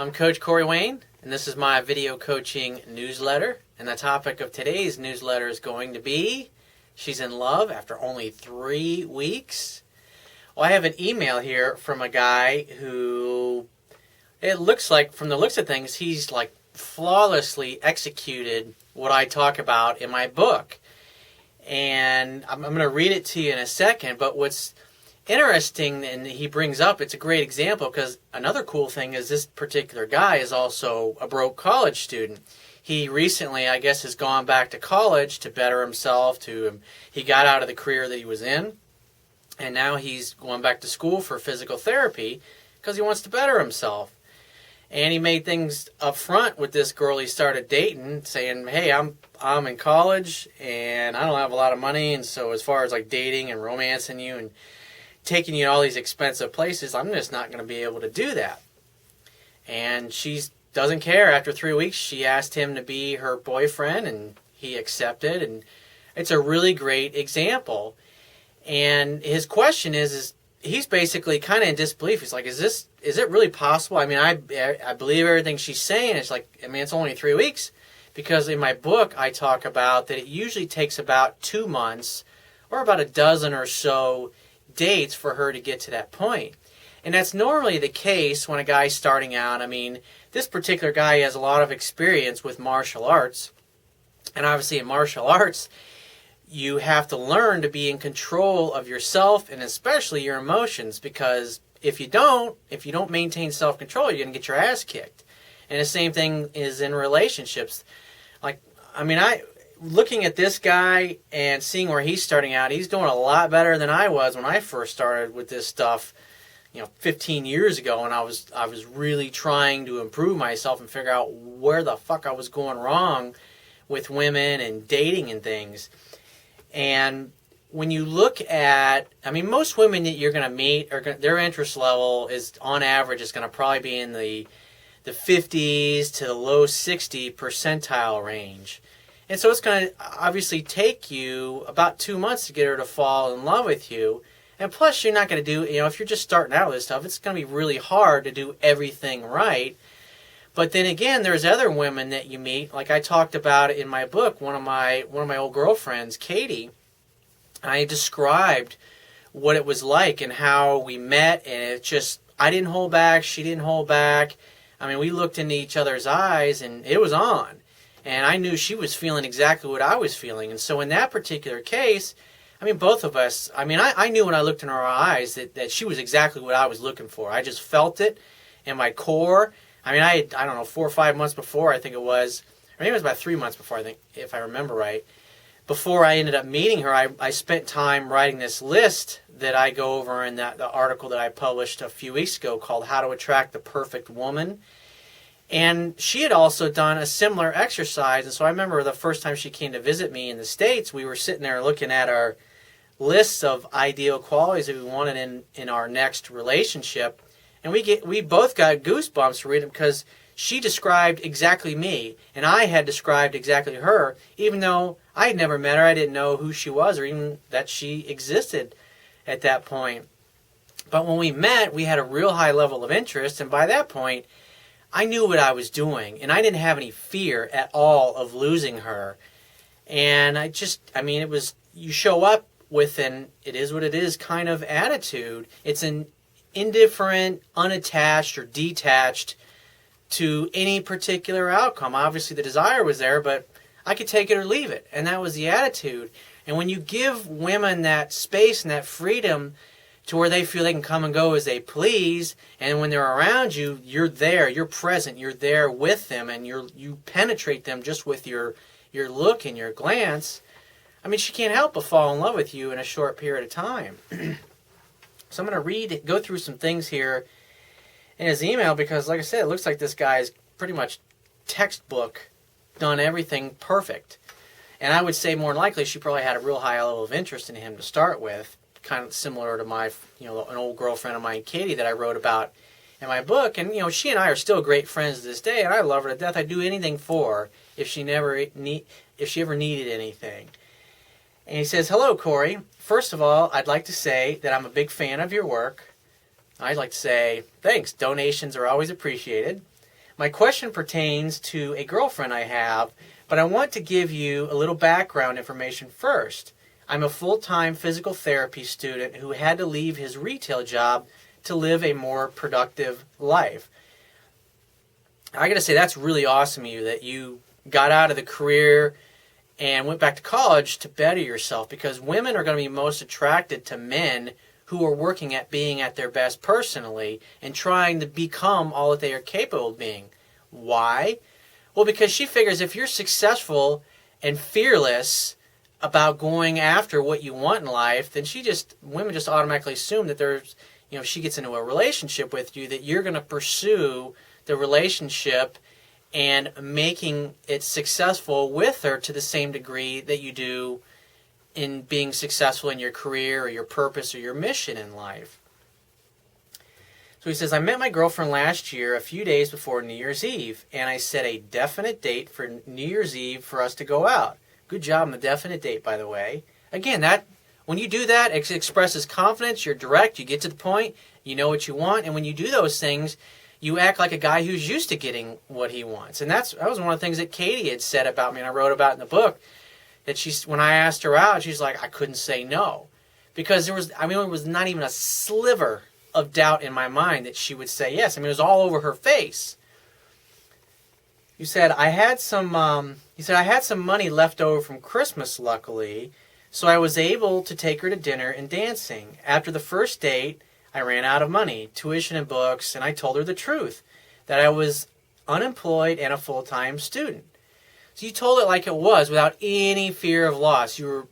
I'm Coach Corey Wayne, and this is my video coaching newsletter. And the topic of today's newsletter is going to be, she's in love after only 3 weeks. Well, I have an email here from a guy who, it looks like, from the looks of things, he's like flawlessly executed what I talk about in my book. And I'm going to read it to you in a second, but what's interesting, and he brings up, it's a great example because another cool thing is this particular guy is also a broke college student. He recently, I guess, has gone back to college to better himself. He got out of the career that he was in, and now he's going back to school for physical therapy because he wants to better himself. And he made things up front with this girl he started dating, saying, "Hey, I'm in college and I don't have a lot of money, and so as far as like dating and romancing you and taking you to all these expensive places, I'm just not going to be able to do that." And she doesn't care. After 3 weeks, she asked him to be her boyfriend, and he accepted. And it's a really great example. And his question is he's basically kind of in disbelief. He's like, is it really possible? I mean, I believe everything she's saying. It's like, I mean, it's only 3 weeks. Because in my book, I talk about that it usually takes about 2 months or about a dozen or so dates for her to get to that point. And that's normally the case when a guy's starting out. I mean, this particular guy has a lot of experience with martial arts. And obviously in martial arts, you have to learn to be in control of yourself and especially your emotions, because if you don't maintain self-control, you're going to get your ass kicked. And the same thing is in relationships. Looking at this guy and seeing where he's starting out, he's doing a lot better than I was when I first started with this stuff, 15 years ago, and I was really trying to improve myself and figure out where the fuck I was going wrong with women and dating and things. And when you look at, most women that you're going to meet, their interest level is, on average, is going to probably be in the 50s to the low 60 percentile range. And so it's going to obviously take you about 2 months to get her to fall in love with you. And plus, you're not going to do, if you're just starting out with this stuff, it's going to be really hard to do everything right. But then again, there's other women that you meet, like I talked about in my book. One of my old girlfriends, Katie, I described what it was like and how we met, and it just, I didn't hold back, she didn't hold back. We looked into each other's eyes, and it was on. And I knew she was feeling exactly what I was feeling. And so in that particular case, both of us, I knew when I looked in her eyes that she was exactly what I was looking for. I just felt it in my core. I don't know, 4 or 5 months before, I think it was, or maybe it was about 3 months before, I think, if I remember right. Before I ended up meeting her, I spent time writing this list that I go over in the article that I published a few weeks ago called How to Attract the Perfect Woman. And she had also done a similar exercise. And so I remember the first time she came to visit me in the States, we were sitting there looking at our lists of ideal qualities that we wanted in our next relationship. And we both got goosebumps reading because she described exactly me, and I had described exactly her, even though I had never met her. I didn't know who she was or even that she existed at that point. But when we met, we had a real high level of interest, and by that point, I knew what I was doing, and I didn't have any fear at all of losing her. And it was, you show up with an it is what it is kind of attitude. It's an indifferent, unattached, or detached to any particular outcome. Obviously, the desire was there, but I could take it or leave it, and that was the attitude. And when you give women that space and that freedom to where they feel they can come and go as they please, and when they're around you, you're there, you're present, you're there with them, and you penetrate them just with your look and your glance, she can't help but fall in love with you in a short period of time. So I'm going to go through some things here in his email because, like I said, it looks like this guy's pretty much textbook done everything perfect. And I would say more than likely she probably had a real high level of interest in him to start with, kind of similar to my, an old girlfriend of mine, Katie, that I wrote about in my book. And, she and I are still great friends to this day, and I love her to death. I'd do anything for her if she ever needed anything. And he says, "Hello, Corey. First of all, I'd like to say that I'm a big fan of your work. I'd like to say, thanks. Donations are always appreciated. My question pertains to a girlfriend I have, but I want to give you a little background information first. I'm a full-time physical therapy student who had to leave his retail job to live a more productive life. I got to say, that's really awesome of you that you got out of the career and went back to college to better yourself, because women are going to be most attracted to men who are working at being at their best personally and trying to become all that they are capable of being. Why? Well, because she figures if you're successful and fearless about going after what you want in life, then women just automatically assume that if she gets into a relationship with you, that you're going to pursue the relationship and making it successful with her to the same degree that you do in being successful in your career or your purpose or your mission in life. So he says, I met my girlfriend last year a few days before New Year's Eve, and I set a definite date for New Year's Eve for us to go out. Good job on the definite date, by the way. Again, when you do that, it expresses confidence, you're direct, you get to the point, you know what you want, and when you do those things, you act like a guy who's used to getting what he wants. And that was one of the things that Katie had said about me, and I wrote about in the book, that when I asked her out, she's like, I couldn't say no. Because there was not even a sliver of doubt in my mind that she would say yes. It was all over her face. You said, I had some money left over from Christmas, luckily, so I was able to take her to dinner and dancing. After the first date, I ran out of money, tuition and books, and I told her the truth, that I was unemployed and a full-time student. So you told it like it was, without any fear of loss. You were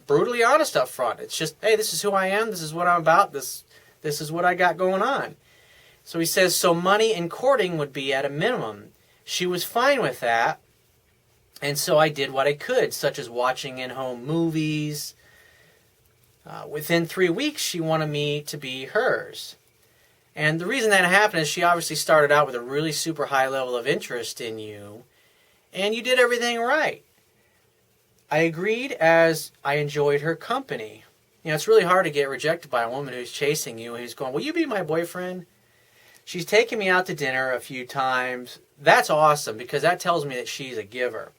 brutally honest up front. It's just, hey, this is who I am, this is what I'm about, this is what I got going on. So he says, so money and courting would be at a minimum. She was fine with that, and so I did what I could, such as watching in-home movies. Within 3 weeks, she wanted me to be hers. And the reason that happened is she obviously started out with a really super high level of interest in you, and you did everything right. I agreed as I enjoyed her company. It's really hard to get rejected by a woman who's chasing you, who's going, will you be my boyfriend? She's taken me out to dinner a few times. That's awesome, because that tells me that she's a giver.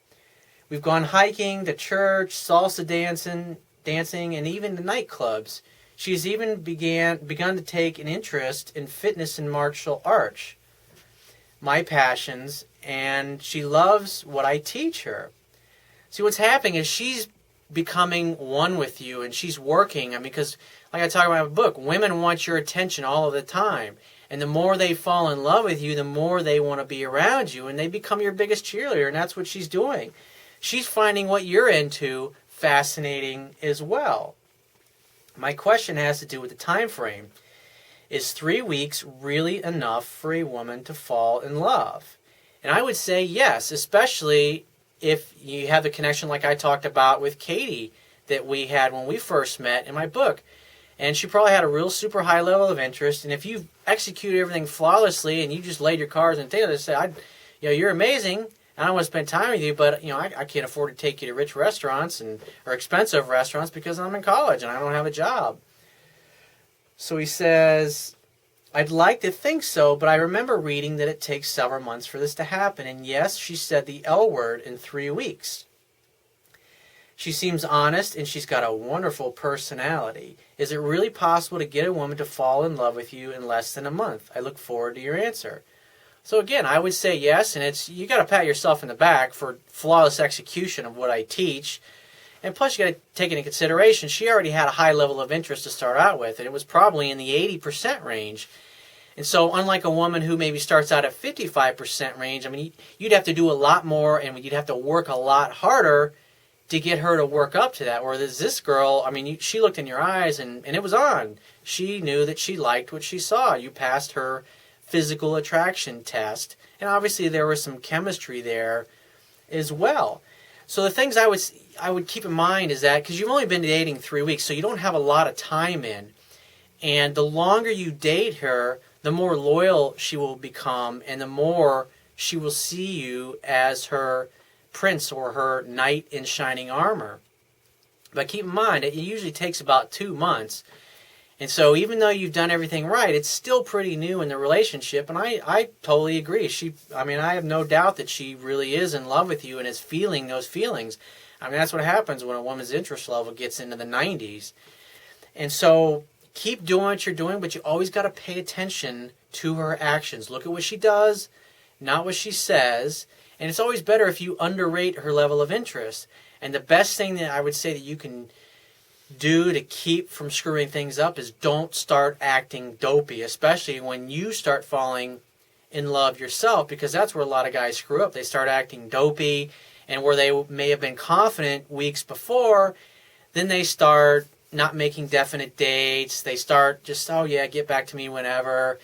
We've gone hiking, to church, salsa dancing, and even to nightclubs. She's even begun to take an interest in fitness and martial arts, my passions, and she loves what I teach her. See, what's happening is she's becoming one with you, and she's working. Because, like I talk about in my book, women want your attention all of the time. And the more they fall in love with you, the more they want to be around you, and they become your biggest cheerleader, and that's what she's doing. She's finding what you're into fascinating as well. My question has to do with the time frame. Is 3 weeks really enough for a woman to fall in love? And I would say yes, especially if you have the connection like I talked about with Katie that we had when we first met in my book. And she probably had a real super high level of interest. And if you execute everything flawlessly and you just laid your cards on the table and say, you're amazing, and I want to spend time with you, but I can't afford to take you to rich restaurants or expensive restaurants because I'm in college and I don't have a job. So he says, I'd like to think so, but I remember reading that it takes several months for this to happen. And yes, she said the L word in 3 weeks. She seems honest and she's got a wonderful personality. Is it really possible to get a woman to fall in love with you in less than a month? I look forward to your answer. So again, I would say yes, and you got to pat yourself in the back for flawless execution of what I teach. And plus, you got to take into consideration, she already had a high level of interest to start out with, and it was probably in the 80% range. And so, unlike a woman who maybe starts out at 55% range, you'd have to do a lot more, and you'd have to work a lot harder to get her to work up to that. Whereas this girl, she looked in your eyes, and it was on. She knew that she liked what she saw. You passed her physical attraction test, and obviously there was some chemistry there as well. So the things I would keep in mind is that, because you've only been dating 3 weeks, so you don't have a lot of time in, and the longer you date her, the more loyal she will become, and the more she will see you as her prince or her knight in shining armor. But keep in mind, it usually takes about 2 months. And so even though you've done everything right, it's still pretty new in the relationship. And I totally agree. I have no doubt that she really is in love with you and is feeling those feelings. I mean, that's what happens when a woman's interest level gets into the 90s. And so keep doing what you're doing, but you always got to pay attention to her actions. Look at what she does, not what she says. And it's always better if you underrate her level of interest. And the best thing that I would say that you can do to keep from screwing things up is don't start acting dopey, especially when you start falling in love yourself, because that's where a lot of guys screw up. They start acting dopey, and where they may have been confident weeks before, then they start not making definite dates. They start just, oh yeah, get back to me whenever.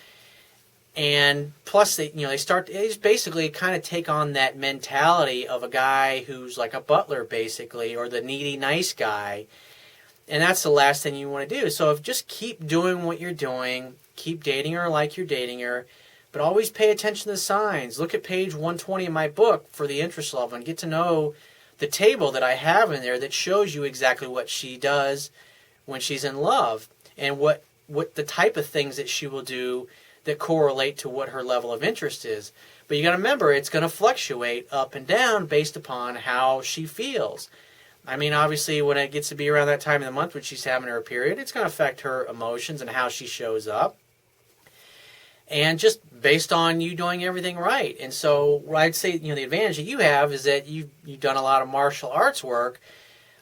And plus, they just basically kind of take on that mentality of a guy who's like a butler, basically, or the needy, nice guy. And that's the last thing you want to do. So just keep doing what you're doing. Keep dating her like you're dating her. But always pay attention to the signs. Look at page 120 in my book for the interest level and get to know the table that I have in there that shows you exactly what she does when she's in love and what the type of things that she will do that correlate to what her level of interest is. But you got to remember, it's going to fluctuate up and down based upon how she feels. I mean, obviously, when it gets to be around that time of the month when she's having her period, it's going to affect her emotions and how she shows up. And just based on you doing everything right. And so I'd say, the advantage that you have is that you've done a lot of martial arts work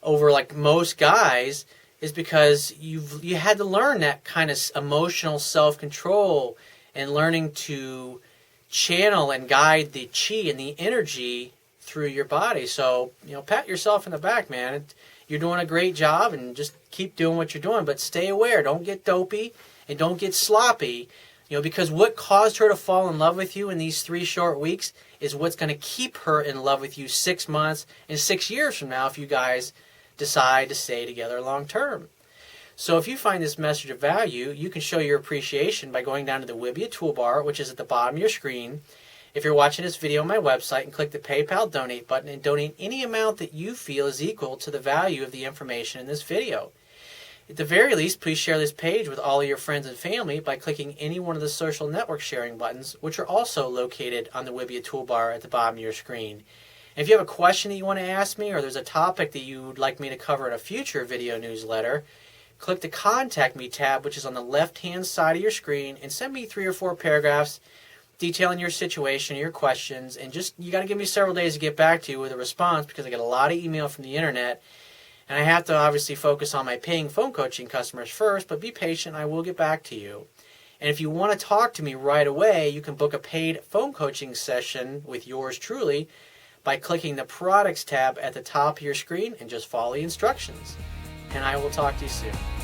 over like most guys, is because you had to learn that kind of emotional self-control and learning to channel and guide the chi and the energy through your body. So, pat yourself in the back, man. You're doing a great job, and just keep doing what you're doing. But stay aware. Don't get dopey and don't get sloppy. Because what caused her to fall in love with you in these 3 short weeks is what's going to keep her in love with you 6 months and 6 years from now if you guys decide to stay together long term. So if you find this message of value, you can show your appreciation by going down to the Wibbia toolbar, which is at the bottom of your screen. If you're watching this video on my website, and click the PayPal donate button and donate any amount that you feel is equal to the value of the information in this video. At the very least, please share this page with all of your friends and family by clicking any one of the social network sharing buttons, which are also located on the Wibbia toolbar at the bottom of your screen. And if you have a question that you want to ask me, or there's a topic that you would like me to cover in a future video newsletter, click the Contact Me tab, which is on the left-hand side of your screen, and send me 3 or 4 paragraphs detailing your situation, your questions, and you got to give me several days to get back to you with a response, because I get a lot of email from the internet, and I have to obviously focus on my paying phone coaching customers first, but be patient, I will get back to you. And if you want to talk to me right away, you can book a paid phone coaching session with yours truly by clicking the Products tab at the top of your screen and just follow the instructions. And I will talk to you soon.